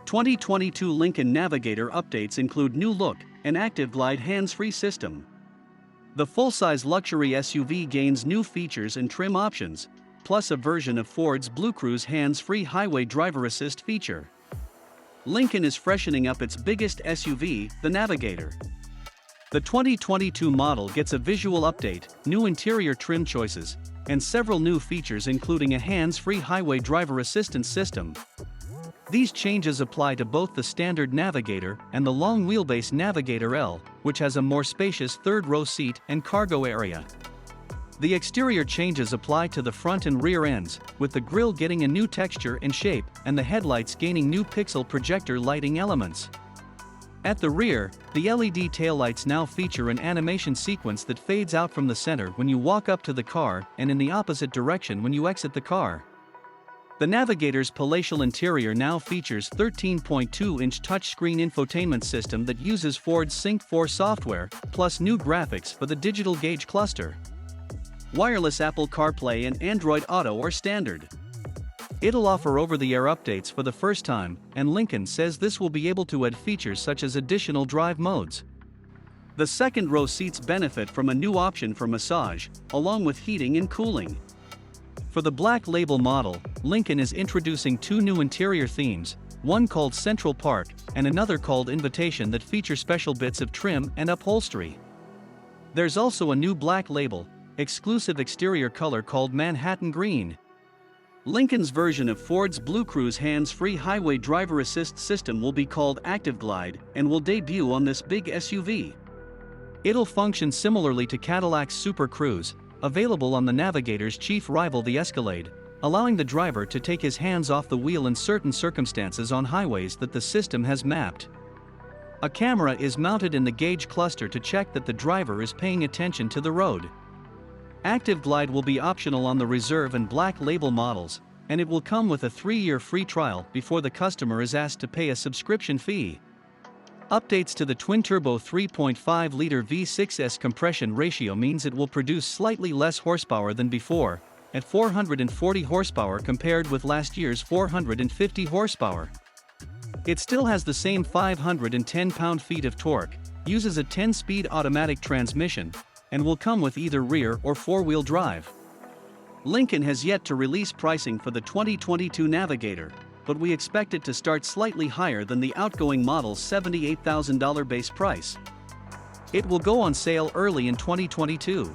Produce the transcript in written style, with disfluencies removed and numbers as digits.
2022 Lincoln Navigator updates include new look and ActiveGlide hands-free system. The full-size luxury SUV gains new features and trim options, plus a version of Ford's Blue Cruise hands-free highway driver assist feature. Lincoln is freshening up its biggest SUV, the Navigator. The 2022 model gets a visual update, new interior trim choices, and several new features including a hands-free highway driver assistance system. These changes apply to both the standard Navigator and the long-wheelbase Navigator L, which has a more spacious third-row seat and cargo area. The exterior changes apply to the front and rear ends, with the grille getting a new texture and shape and the headlights gaining new pixel projector lighting elements. At the rear, the LED taillights now feature an animation sequence that fades out from the center when you walk up to the car and in the opposite direction when you exit the car. The Navigator's palatial interior now features 13.2-inch touchscreen infotainment system that uses Ford's Sync 4 software, plus new graphics for the digital gauge cluster. Wireless Apple CarPlay and Android Auto are standard. It'll offer over-the-air updates for the first time, and Lincoln says this will be able to add features such as additional drive modes. The second-row seats benefit from a new option for massage, along with heating and cooling. For the Black Label model, Lincoln is introducing two new interior themes, one called Central Park and another called Invitation that feature special bits of trim and upholstery. There's also a new Black Label, exclusive exterior color called Manhattan Green. Lincoln's version of Ford's Blue Cruise hands-free highway driver assist system will be called ActiveGlide and will debut on this big SUV. It'll function similarly to Cadillac's Super Cruise, available on the Navigator's chief rival the Escalade, allowing the driver to take his hands off the wheel in certain circumstances on highways that the system has mapped. A camera is mounted in the gauge cluster to check that the driver is paying attention to the road. ActiveGlide will be optional on the Reserve and Black Label models, and it will come with a 3-year free trial before the customer is asked to pay a subscription fee. Updates to the twin-turbo 3.5-liter V6's compression ratio means it will produce slightly less horsepower than before, at 440 horsepower compared with last year's 450 horsepower. It still has the same 510 pound-feet of torque, uses a 10-speed automatic transmission, and will come with either rear or four-wheel drive. Lincoln has yet to release pricing for the 2022 Navigator, but we expect it to start slightly higher than the outgoing model's $78,000 base price. It will go on sale early in 2022.